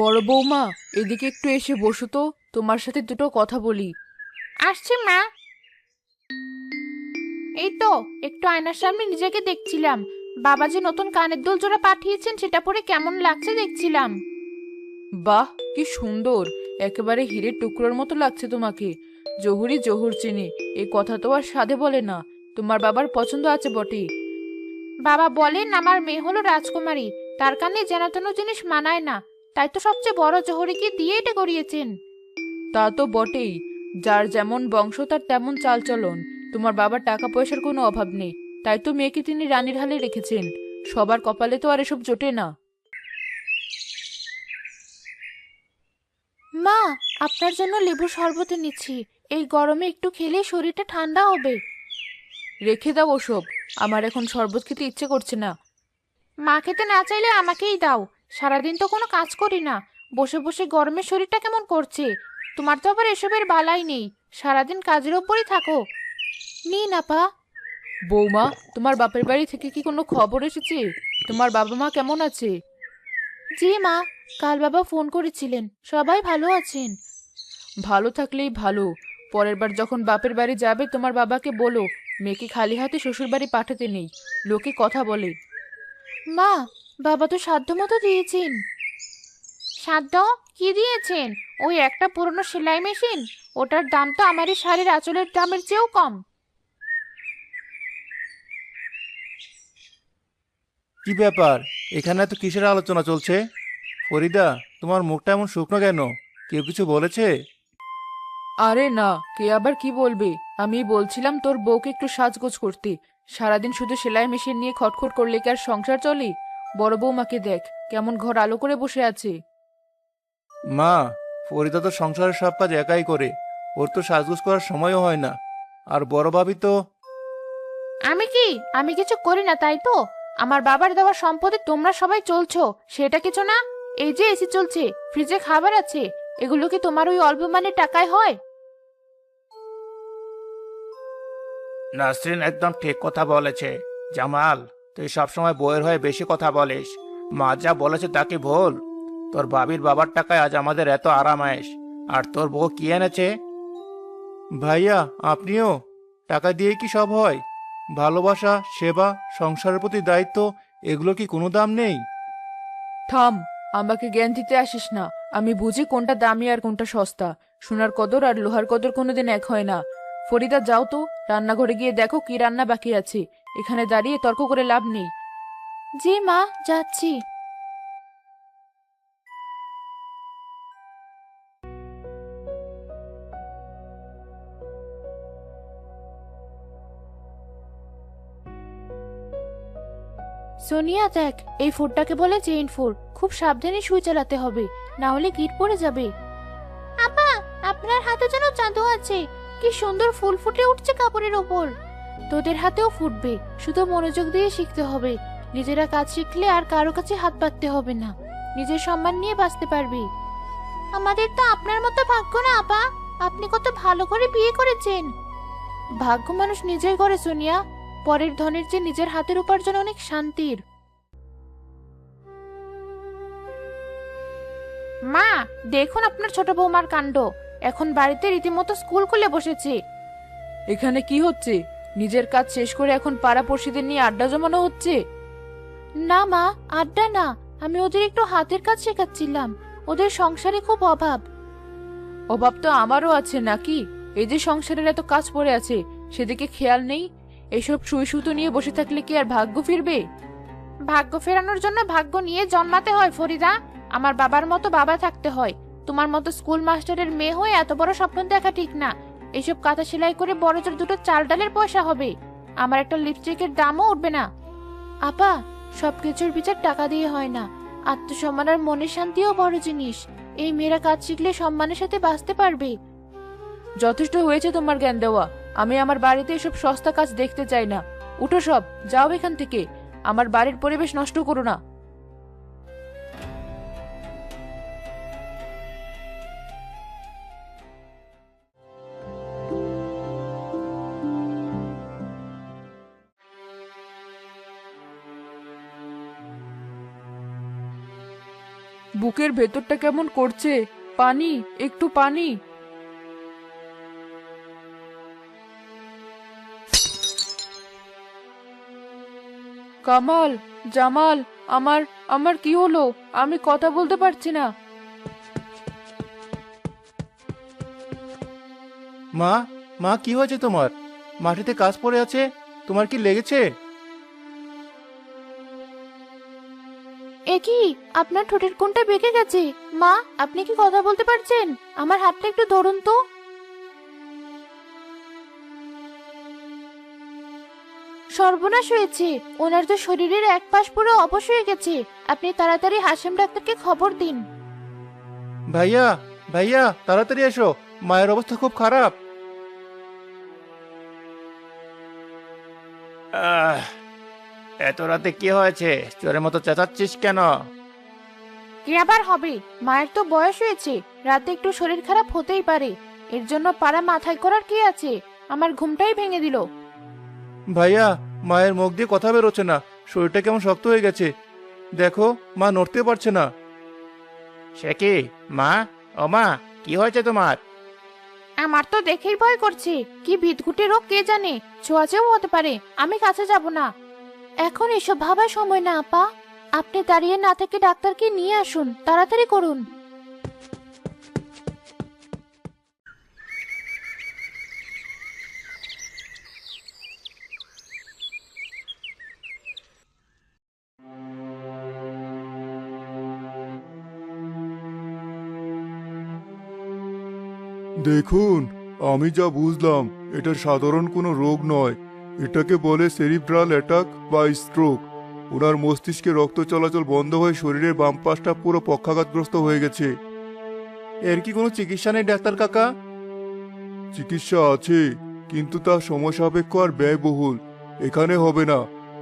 বড় বৌমা, এদিকে একটু এসে বসো তো, তোমার সাথে দুটো কথা বলি। আসছি মা। এই তো একটু আয়নার সামনে নিজেকে দেখছিলাম। বাবা যে নতুন কানের দুল জোড়া পাঠিয়েছেন সেটা পরে কেমন লাগছে দেখছিলাম। বাহ, কি সুন্দর! একেবারে হীরের টুকরোর মতো লাগছে তোমাকে। জহুরি জহুর চিনি, এই কথা তো আর সাধে বলে না। তোমার বাবার পছন্দ আছে বটে। বাবা বলেন আমার মেয়ে হলো রাজকুমারী, তার কানে যেন তেন জিনিস মানায় না, তাই তো সবচেয়ে বড় জহরিকে দিয়ে এটা করিয়েছেন। তা তো বটেই। যার যেমন বংশ তার তেমন চালচলন। তোমার বাবার টাকা পয়সার কোনো অভাব নেই, তাই তো মেয়েকে তিনি রানীর হালে রেখেছেন। সবার কপালে তো আর এসব জোটে না। মা, আপনার জন্য লেবু শরবত এনেছি। এই গরমে একটু খেলেই শরীরটা ঠান্ডা হবে। রেখে দাও ওসব, আমার এখন শরবত খেতে ইচ্ছে করছে না। মা খেতে না চাইলে আমাকেই দাও। সারাদিন তো কোনো কাজ করি না, বসে বসে গরমে শরীরটা কেমন করছে। তোমার তো আবার এসবের বালাই নেই, সারাদিন কাজের ওপরই থাকো। নিন আপা। বৌমা, তোমার বাপের বাড়ি থেকে কি কোনো খবর এসেছে? তোমার বাবা মা কেমন আছে? জি মা, কাল বাবা ফোন করেছিলেন, সবাই ভালো আছেন। ভালো থাকলেই ভালো। পরের বার যখন বাপের বাড়ি যাবে তোমার বাবাকে বলো, মেয়েকে খালি হাতে শ্বশুর বাড়ি পাঠাতে নেই। লোকে কথা বলে। মা, বাবা তো সাধ্য মতো দিয়েছেন। সাধ্য? কি দিয়েছেন? ওই একটা পুরনো সেলাই মেশিন। ওটার দাম তো আমার এই শাড়ির আঁচলের দামের চেয়েও কম। কি ব্যাপার? এখানে এত কিসের আলোচনা চলছে? ফরিদা, তোমার মুখটা এমন শুকনো কেন? কেউ কিছু বলেছে? আরে না, কে আবার কি বলবে। আমি বলছিলাম তোর বউকে একটু সাজগোজ করতে। সারাদিন শুধু সেলাই মেশিন নিয়ে খটখট করলে কি আর সংসার চলে? বড় বৌমাকে দেখ, কেমন ঘর আলো করে বসে আছে। মা, ফরিদা তো সংসারের সব কাজ একাই করে। ওর তো সাজগোজ করার সময়ও হয় না। আর বড় ভাবি তো। আমি কি? আমি কিছু করি না তাই তো? আমার বাবার দেওয়া সম্পদে তোমরা সবাই চলছো, সেটা কিছু না? এই যে এসি চলছে, ফ্রিজে খাবার আছে, এগুলো কি তোমার ওই অল্প মানের টাকায় হয়? নাসরিন একদম ঠিক কথা বলেছে। জামাল, তুই সবসময় বউয়ের হয়ে বেশি কথা বলিস। মা যা বলেছে তা কি ভুল? তোর ভাবির বাবার টাকায় আজ আমাদের এত আরামায়েশ। আর তোর বউ কি এনেছে? ভাইয়া, আপনিও? টাকা দিয়ে কি সব হয়? ভালোবাসা, সেবা, সংসারের প্রতি দায়িত্ব, এগুলো কি কোনো দাম নেই? থাম, আমাকে জ্ঞান দিতে আসিস না। আমি বুঝি কোনটা দামি আর কোনটা সস্তা। সোনার কদর আর লোহার কদর কোনোদিন এক হয় না। ফরিদা, যাও তো, রান্নাঘরে গিয়ে দেখো কি রান্না বাকি আছে। এখানে দাঁড়িয়ে তর্ক করে লাভ নেই। জি মা, যাচ্ছি। সোনিয়া দেখ, এই ফুডটাকে বলে চেইন ফুড। খুব সাবধানে সুই চালাতে হবে, না হলে গিট পড়ে যাবে। আপা, আপনার হাতে যেন জাদু আছে। কি সুন্দর ফুল ফুটে উঠছে কাপড়ের ওপর। তোদের হাতেও ফুটবে, শুধু মনোযোগ দিয়ে শিখতে হবে। নিজেরা কাজ শিখলে আর কারো কাছে হাত পাততে হবে না, নিজের সম্মান নিয়ে বাঁচতে পারবি। আমাদের তো আপনার মতো ভাগ্য না আপা। আপনি কত ভালো করে বিয়ে করেছেন। ভাগ্য মানুষ নিজেই করে সোনিয়া। পরের ধনের চেয়ে নিজের হাতের উপার্জন অনেক শান্তির। মা, দেখুন আপনার ছোট বৌমার কাণ্ড। এখন বাড়িতে রীতিমতো স্কুল খুলে বসেছে। এখানে কি হচ্ছে? নিজের কাজ শেষ করে এখন পাড়াপড়শিদের নিয়ে আড্ডা জমানো হচ্ছে? না মা, আড্ডা না। আমি ওদের একটু হাতের কাজ শেখাচ্ছিলাম। ওদের সংসারে খুব অভাব। অভাব তো আমারও আছে নাকি? এই যে সংসারের এত কাজ পড়ে আছে, সেদিকে খেয়াল নেই। এসব সুই সুতো নিয়ে বসে থাকলে কি আর ভাগ্য ফিরবে? ভাগ্য ফেরানোর জন্য ভাগ্য নিয়ে জন্মাতে হয় ফরিদা। আমার বাবার মতো বাবা থাকতে হয়। তোমার মতো স্কুল মাস্টারের মেয়ে হয়ে এত বড় স্বপ্ন দেখা ঠিক না। এইসব কাঁথা সেলাই করে বড় জোর দুটো চাল ডালের পয়সা হবে, আমার একটা লিপস্টিকের দামও উঠবে না। আপা, সবকিছুর বিচার টাকা দিয়ে হয় না। আত্মসম্মান আর মনের শান্তিও বড় জিনিস। এই মেয়েরা কাজ শিখলে সম্মানের সাথে বাঁচতে পারবে। যথেষ্ট হয়েছে তোমার জ্ঞান দেওয়া। আমি আমার বাড়িতে এসব সস্তা কাজ দেখতে চাই না। উঠো সব, যাও এখান থেকে। আমার বাড়ির পরিবেশ নষ্ট করো না। বুকের ভেতরটা কেমন করছে। পানি, একটু পানি। কামাল, জামাল, আমার আমার কি হলো? আমি কথা বলতে পারছি না। মা, মা কি হয়েছে তোমার? মাটিতে কাজ পড়ে আছে, তোমার কি লেগেছে? এ কি, আপনার ঠোঁটের কোণটা বেঁকে গেছে। মা, আপনি কি কথা বলতে পারছেন? আমার হাতটা একটু ধরুন তো। সর্বনাশ হয়েছে, ওনার তো শরীরের এক পাশ পুরো অবশ হয়ে গেছে। আপনি তাড়াতাড়ি হাসেম ডাক্তারকে খবর দিন। ভাইয়া, ভাইয়া তাড়াতাড়ি এসো, মায়ের অবস্থা খুব খারাপ। এত রাতে কি হয়েছে? চোরের মতো চেঁচাচ্ছিস কেন? কি আবার হবে, মায়ের তো বয়স হয়েছে, রাতে একটু শরীর খারাপ হতেই পারে। এর জন্য পাড়া মাথায় করার কি আছে? আমার ঘুমটাই ভেঙে দিল। ভাইয়া, মায়ের মুখ দিয়ে কথা বেরোচ্ছে না, শরীরটা কেমন শক্ত হয়ে গেছে। দেখো, মা নড়তে পারছে না। সে কি মা? ও মা, কি হয়েছে তোমার? আমার তো দেখেই ভয় করছে। কি ভিতঘুটে রোগ কে জানে, ছোঁয়াচেও হতে পারে। আমি কাছে যাব না। এখন এসব ভাবার সময় না আপা। আপনি দাঁড়িয়ে না থেকে ডাক্তারকে নিয়ে আসুন, তাড়াতাড়ি করুন। দেখুন, আমি যা বুঝলাম এটা সাধারণ কোনো রোগ নয়। এটাকে বলে সেরিব্রাল অ্যাটাক বা স্ট্রোক। ওনার মস্তিষ্কে রক্ত চলাচল বন্ধ হয়ে শরীরের বাম পাশটা পুরো পক্ষাঘাতগ্রস্ত হয়ে গেছে। এর কি কোনো চিকিৎসা নেই ডাক্তার কাকা? চিকিৎসা আছে, কিন্তু তা সময় সাপেক্ষ আর ব্যয়বহুল। এখানে হবে না।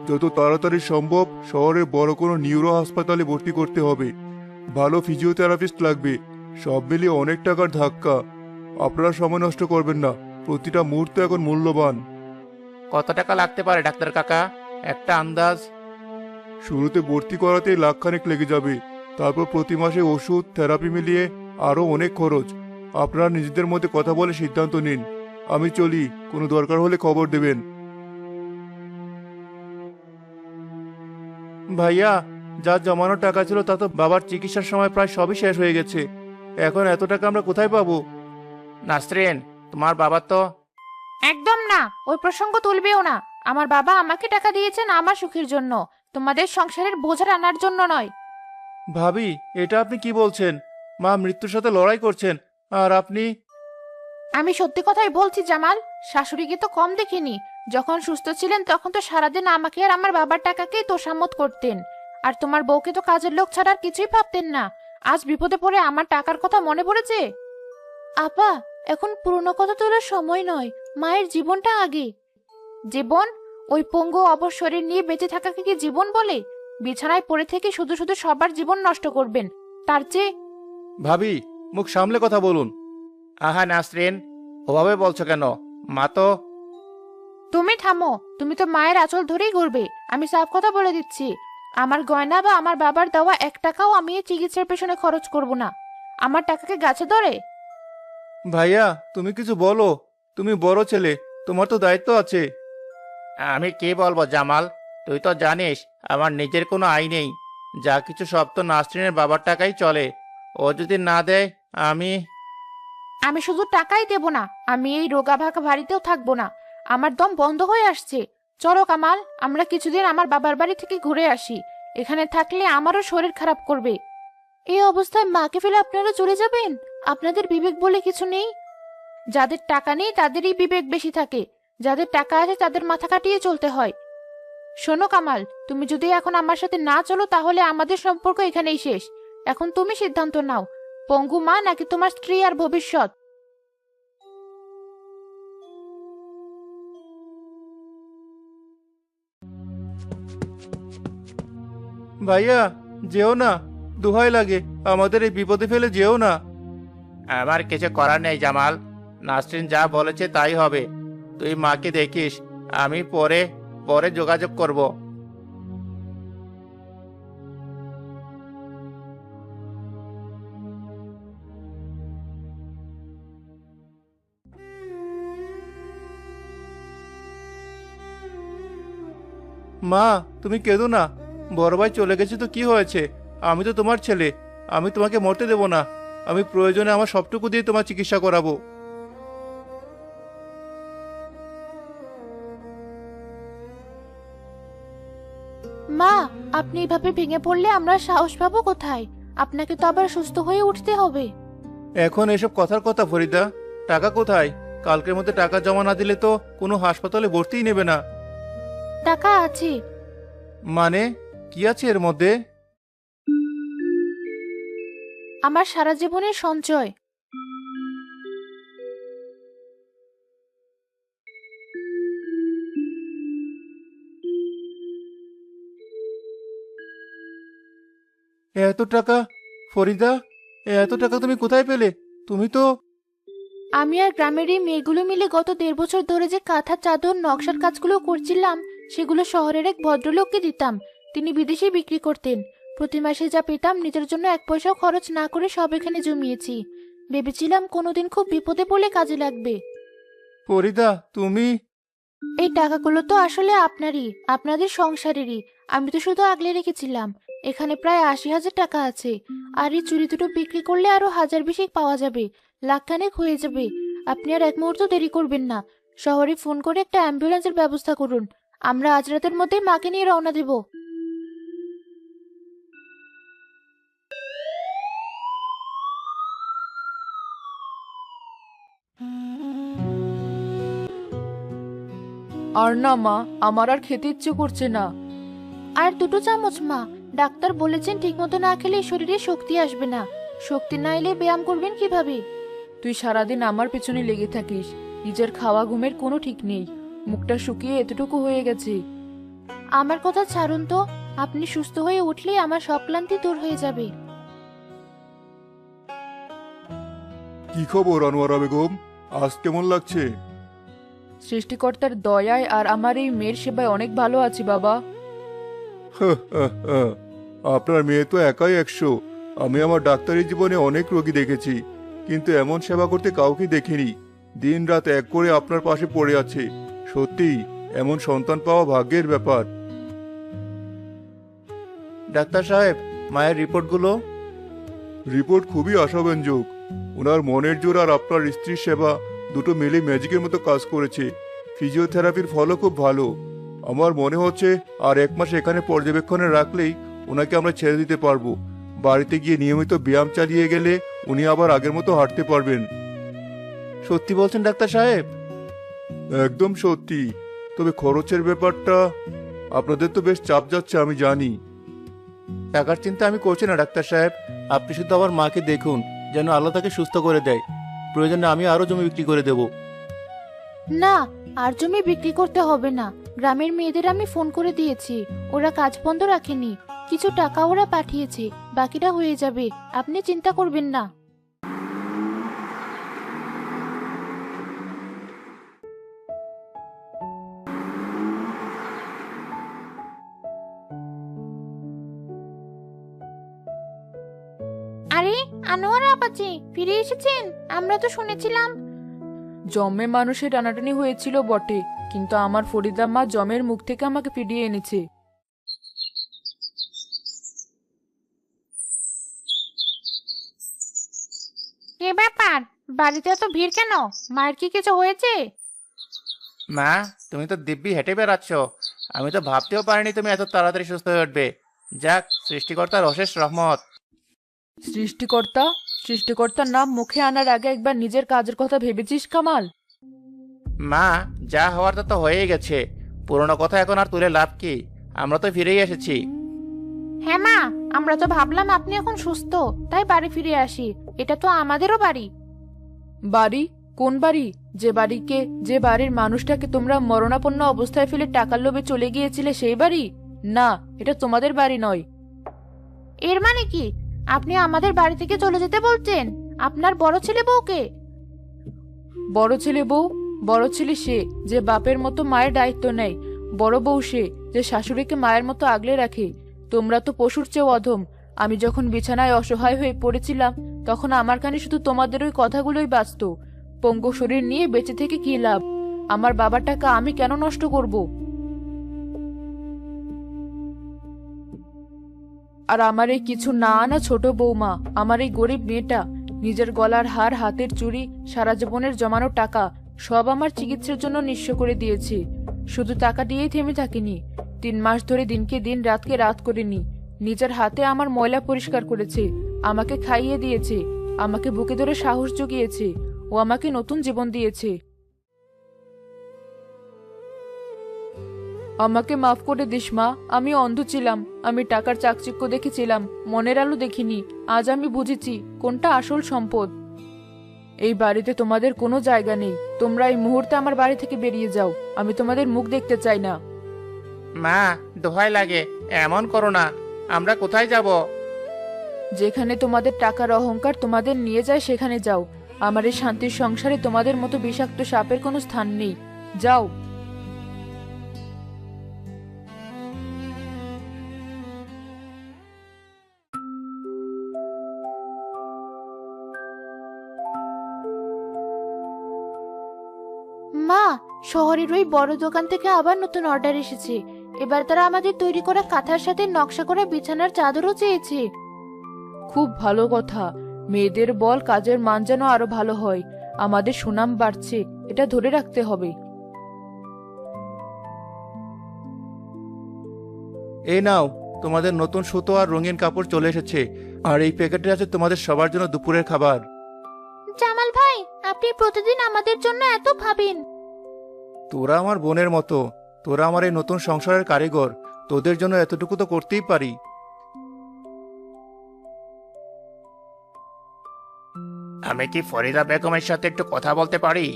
যত তাড়াতাড়ি সম্ভব শহরের বড় কোনো নিউরো হাসপাতালে ভর্তি করতে হবে। ভালো ফিজিওথেরাপিস্ট লাগবে। সব মিলিয়ে অনেক টাকার ধাক্কা। আপনারা সময় নষ্ট করবেন না, প্রতিটা মুহূর্ত এখন মূল্যবান। কত টাকা লাগতে পারে ডাক্তার কাকা? একটা আন্দাজ। শুরুতে ভর্তি করাতেই লাখখানেক লেগে যাবে। তারপর প্রতি মাসে ওষুধ, থেরাপি মিলিয়ে আরও অনেক খরচ। আপনারা নিজেদের মধ্যে কথা বলে সিদ্ধান্ত নিন। আমি চলি, কোনো দরকার হলে খবর দেবেন। ভাইয়া, যা জমানো টাকা ছিল তা তো বাবার চিকিৎসার সময় প্রায় সবই শেষ হয়ে গেছে। এখন এত টাকা আমরা কোথায় পাবো? নাসরিন, তোমার বাবা তো... একদম না, ওই প্রসঙ্গ তুলবেও না। আমার বাবা আমাকে টাকা দিয়েছেন আমার সুখের জন্য, তোমাদের সংসারের বোঝা আনার জন্য নয়। ভাবি, এটা আপনি কি বলছেন? মা মৃত্যুর সাথে লড়াই করছেন, আর আপনি... আমি সত্যি কথাই বলছি জামাল। শাশুড়িকে তো কম দেখিনি। যখন সুস্থ ছিলেন তখন তো সারাদিন আমাকে আর আমার বাবার টাকাকেই তোষামত করতেন। আর তোমার বউকে তো কাজের লোক ছাড়া আর কিছুই ভাবতেন না। আজ বিপদে পড়ে আমার টাকার কথা মনে পড়েছে। আপা, এখন পুরনো কথা তোলার সময় নয়। মায়ের জীবনটা আগে। জীবন? ওই পঙ্গু অবশ শরীর নিয়ে বেঁচে থাকাকে কি জীবন বলে? বিছানায় পড়ে থেকে শুধু শুধু সবার জীবন নষ্ট করবেন, তার চেয়ে... ভাবি, মুখ সামলে কথা বলুন। আহা নাসরিন, ওভাবে বলছো কেন? মা তো... তুমি থামো। তুমি তো মায়ের আঁচল ধরেই ঘুরবে। আমি সাফ কথা বলে দিচ্ছি, আমার গয়না বা আমার বাবার দেওয়া 1 টাকাও আমি এই চিকিৎসার পেছনে খরচ করব না। আমার টাকাকে গাছে ধরে... ভাইয়া, তুমি কিছু বলো। তুমি বড় ছেলে, তোমার তো দায়িত্ব আছে। আমি কি বলবো জামাল? তুই তো জানিস আমার নিজের কোনো আয় নেই। যা কিছু সব তো নাসরিনের বাবার টাকাই চলে। ও যদি না দেয়, আমি... আমি শুধু টাকাই দেব না, আমি এই রোগাভাগা বাড়িতেও থাকবো না। আমার দম বন্ধ হয়ে আসছে। চলো কামাল, আমরা কিছুদিন আমার বাবার বাড়ি থেকে ঘুরে আসি। এখানে থাকলে আমারও শরীর খারাপ করবে। এই অবস্থায় মাকে ফেলে আপনারা চলে যাবেন? আপনাদের বিবেক বলে কিছু নেই? যাদের টাকা নেই তাদেরই বিবেক বেশি থাকে, যাদের টাকা আছে তাদের মাথা কাটিয়ে চলতে হয়। শোনো কামাল, তুমি যদি এখন আমার সাথে না চলো তাহলে আমাদের সম্পর্ক এখানেই শেষ। এখন তুমি সিদ্ধান্ত নাও, পঙ্গু মা নাকি তোমার স্ত্রী আর ভবিষ্যৎ। ভাইয়া, যেও না, দোহাই লাগে, আমাদের এই বিপদে ফেলে যেও না। আমার কিছু করার নেই জামাল। নাসরিন যা বলেছে তাই হবে। তুই মাকে দেখিস, আমি পরে পরে যোগাযোগ করব। মা, তুমি কেঁদো না। বড় ভাই চলে গেছে তো কি হয়েছে? আমি তো তোমার ছেলে। আমি তোমাকে মরতে দেব না। আমি প্রয়োজনে আমার সবটুকু দিয়ে তোমার চিকিৎসা করাবো। মা, আপনি এভাবে ভেঙে পড়লে আমরা সাহস পাবো কোথায়? আপনাকে তো আবার সুস্থ হয়ে উঠতে হবে। এখন এসব কথার কথা ফরিদা। টাকা কোথায়? কালকের মধ্যে টাকা জমা না দিলে তো কোনো হাসপাতালে ভর্তিই নেবে না। টাকা আছে। মানে কি আছে এর মধ্যে? আমার সারা জীবনের সঞ্চয়। এত টাকা? ফরিদা, এত টাকা তুমি কোথায় পেলে? তুমি তো... আমি আর গ্রামের এই মেয়েগুলো মিলে গত 1.5 বছর ধরে যে কাঁথা, চাদর, নকশার কাজগুলো করছিলাম, সেগুলো শহরের এক ভদ্রলোককে দিতাম। তিনি বিদেশে বিক্রি করতেন। প্রতি মাসে যা পেতাম নিজের জন্য 1 পয়সাও খরচ না করে সব এখানে জমিয়েছি। ভেবেছিলাম কোনোদিন খুব বিপদে পড়লে কাজে লাগবে। ফরিদা, তুমি... এই টাকাগুলো তো আসলে আপনারই, আপনাদের সংসারেরই। আমি তো শুধু আগলে রেখেছিলাম। এখানে প্রায় 80,000 টাকা আছে। আর এই চুড়ি দুটো বিক্রি করলে আরো 1000 পাওয়া যাবে। লাখখানেক হয়ে যাবে। আপনি আর এক মুহূর্ত দেরি করবেন না। শহরে ফোন করে একটা অ্যাম্বুলেন্সের ব্যবস্থা করুন। আমরা আজ রাতের মধ্যেই মাকে নিয়ে রওনা দেব। আর না মা, আমার আর খেতে ইচ্ছে করছে না। আর 2 চামচ মা। ডাক্তার বলেছেন ঠিকমতো না খেলে শরীরে শক্তি আসবে না। শক্তি না এলে ব্যায়াম করবেন কিভাবে? তুই সারাদিন আমার পেছনে লেগে থাকিস। নিজের খাওয়া ঘুমের কোনো ঠিক নেই। মুখটা শুকিয়ে এতটুকু হয়ে গেছে। আমার কথা ছাড়ুন তো। আপনি সুস্থ হয়ে উঠলেই আমার সব ক্লান্তি দূর হয়ে যাবে। কি খবর আনোয়ারা বেগম? আজ কেমন লাগছে? সৃষ্টিকর্তার দয়ায় আর আমার এই মেয়ের সেবায় অনেক ভালো আছি বাবা। আপনার মেয়ে তো একাই 100। আমি আমার ডাক্তারি জীবনে অনেক রোগী দেখেছি, কিন্তু এমন সেবা করতে কাউকে দেখিনি। দিন রাত এক করে আপনার পাশে পড়ে আছে। সত্যি এমন সন্তান পাওয়া ভাগ্যের ব্যাপার। ডাক্তার সাহেব, মায়ের রিপোর্টগুলো? রিপোর্ট খুবই আশাব্যঞ্জক। ওনার মনের জোর আর আপনার স্ত্রীর সেবা দুটো মিলে ম্যাজিকের মতো কাজ করেছে। ফিজিওথেরাপির ফলও খুব ভালো। আমার মনে হচ্ছে আর 1 মাস এখানে পর্যবেক্ষণে রাখলেই ওনাকে আমরা ছেড়ে দিতে পারবো। বাড়িতে গিয়ে নিয়মিত ব্যায়াম চালিয়ে গেলে উনি আবার আগের মতো হাঁটতে পারবেন। সত্যি বলছেন ডাক্তার সাহেব? একদম সত্যি। তবে খরচের ব্যাপারটা আপনাদের তো বেশ চাপ যাচ্ছে আমি জানি। টাকার চিন্তা আমি করছি না ডাক্তার সাহেব। আপনি শুধু আমার মাকে দেখুন, যেন আল্লাহ তাকে সুস্থ করে দেয়। প্রয়োজনে আমি আরো জমি বিক্রি করে দেব। না, আর জমি বিক্রি করতে হবে না। গ্রামের মেয়েদের আমি ফোন করে দিয়েছি। ওরা কাজ বন্ধ রাখেনি। কিছু টাকা ওরা পাঠিয়েছে। বাকিটা হয়ে যাবে। আপনি চিন্তা করবেন না। আরে, আনোয়ারা আপাচি ফিরে এসেছেন? আমরা তো শুনেছিলাম। জমে মানুষের টানাটানি হয়েছিল বটে, কিন্তু আমার ফরিদা মা জমের মুখ থেকে আমাকে ফিরিয়ে এনেছে। কি ব্যাপার? বাড়িতে এত ভিড় কেন? মায়ের কি কিছু হয়েছে? মা, তুমি তো দিব্যি হেঁটে বেড়াচ্ছ। আমি তো ভাবতেও পারিনি তুমি এত তাড়াতাড়ি সুস্থ হয়ে উঠবে। যাক, সৃষ্টিকর্তার অশেষ রহমত। সৃষ্টিকর্তা? সৃষ্টিকর্তার নাম মুখে আনার আগে একবার নিজের কাজের কথা ভেবেছিস কামাল? মা, যা হওয়ার তা তো হয়েই গেছে। পুরোনো কথা এখন আর তুলে লাভ কি? আমরা তো ফিরেই এসেছি। হ্যাঁ মা, আমরা তো ভাবলাম আপনি এখন সুস্থ, তাই বাড়ি ফিরে আসি। এটা তো আমাদেরও বাড়ি। বাড়ি? কোন বাড়ি? যে বাড়ির মানুষটাকে তোমরা মরণাপন্ন অবস্থায় ফেলে টাকার লোভে চলে গিয়েছিলে সেই বাড়ি? না, এটা তোমাদের বাড়ি নয়। এর মানে কি? আপনি আমাদের বাড়ি থেকে চলে যেতে বলছেন? আপনার বড় ছেলে বউকে? বড় ছেলে বউ? বড় ছেলে সে যে বাপের মতো মায়ের দায়িত্ব নেয়। বড় বউ সে যে শাশুড়িকে মায়ের মতো আগলে রাখে। তোমরা তো পশুর চেয়েও অধম। আমি যখন বিছানায় অসহায় হয়ে পড়েছিলাম, তখন আমার কানে শুধু তোমাদের ওই কথাগুলোই বাজতো। পঙ্গু শরীর নিয়ে বেঁচে থেকে কি লাভ? আমার বাবার টাকা আমি কেন নষ্ট করব? আর আমার এই কিছু না আনা ছোট বৌমা, আমার এই গরিব মেয়েটা, নিজের গলার হার, হাতের চুড়ি, সারা জীবনের জমানো টাকা সব আমার চিকিৎসার জন্য নিঃস্ব করে দিয়েছি। শুধু টাকা দিয়েই থেমে থাকিনি, 3 মাস ধরে দিনকে দিন, রাতকে রাত করিনি। নিজের হাতে আমার ময়লা পরিষ্কার করেছে, আমাকে খাইয়ে দিয়েছে, আমাকে বুকে ধরে সাহস জুগিয়েছে, ও আমাকে নতুন জীবন দিয়েছে। আমাকে মাফ করে দিস মা, আমি অন্ধ ছিলাম, আমি টাকার চাকচিক্য দেখেছিলাম, মনের আলো দেখিনি। আজ আমি বুঝেছি কোনটা আসল সম্পদ। এই বাড়িতে তোমাদের কোনো জায়গা নেই, তোমরা এই মুহূর্তে আমার বাড়ি থেকে বেরিয়ে যাও, আমি তোমাদের মুখ দেখতে চাই না। মা, দোহাই লাগে, এমন করো না। আমরা কোথায় যাব? যেখানে তোমাদের টাকার অহংকার তোমাদের নিয়ে যায় সেখানে যাও। আমার এই শান্তির সংসারে তোমাদের মতো বিষাক্ত সাপের কোনো স্থান নেই, যাও। মা, শহরের ওই বড় দোকান থেকে আবার নতুন অর্ডার এসেছে। এবার তারা আমাদের তৈরি করা কাঁথার সাথে নকশা করা বিছানার চাদরও চেয়েছে। খুব ভালো কথা, মেয়েদের বল কাজের মান যেন আরো ভালো হয়। আমাদের সুনাম বাড়ছে, এটা ধরে রাখতে হবে। এই নাও, তোমাদের নতুন সুতো আর রঙিন কাপড় চলে এসেছে। আর এই প্যাকেটে আছে তোমাদের সবার জন্য দুপুরের খাবার। জামাল ভাই, আপনি প্রতিদিন আমাদের জন্য এত ভাবেন। তোরা আমার বোনের মতো, তোরা আমার এই নতুন সংসারের কারিগর, তোদের জন্য এতটুকু তো করতেই পারি। আমি কি ফরিদা বেগমের সাথে একটু কথা বলতে পারি?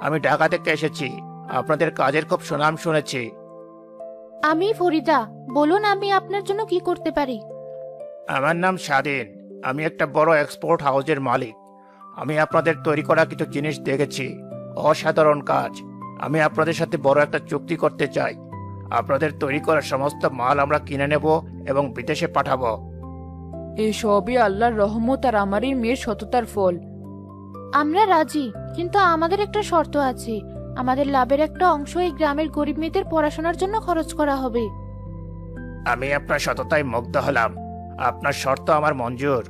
আমি ঢাকা থেকে এসেছি, আপনাদের কাজের খুব সুনাম শুনেছি। আমি ফরিদা, বলুন আমি আপনার জন্য কি করতে পারি? আমার নাম স্বাধীন, আমি একটা বড় এক্সপোর্ট হাউসের মালিক। আমি আপনাদের তৈরি করা কিছু জিনিস দেখেছি, অসাধারণ কাজ। আমি আপনাদের সাথে বড় একটা চুক্তি করতে চাই। আপনাদের তৈরি করা সমস্ত মাল আমরা কিনে নেব এবং বিদেশে পাঠাবো। এই সবই আল্লাহর রহমত আর আমারই মেয়ের সততার ফল। আমরা রাজি, কিন্তু আমাদের একটা শর্ত আছে। আমাদের লাভের একটা অংশ এই গ্রামের গরিব মেয়েদের পড়াশোনার জন্য খরচ করা হবে। আমি আপনার সততায় মুগ্ধ হলাম, আপনার শর্ত আমার মঞ্জুর।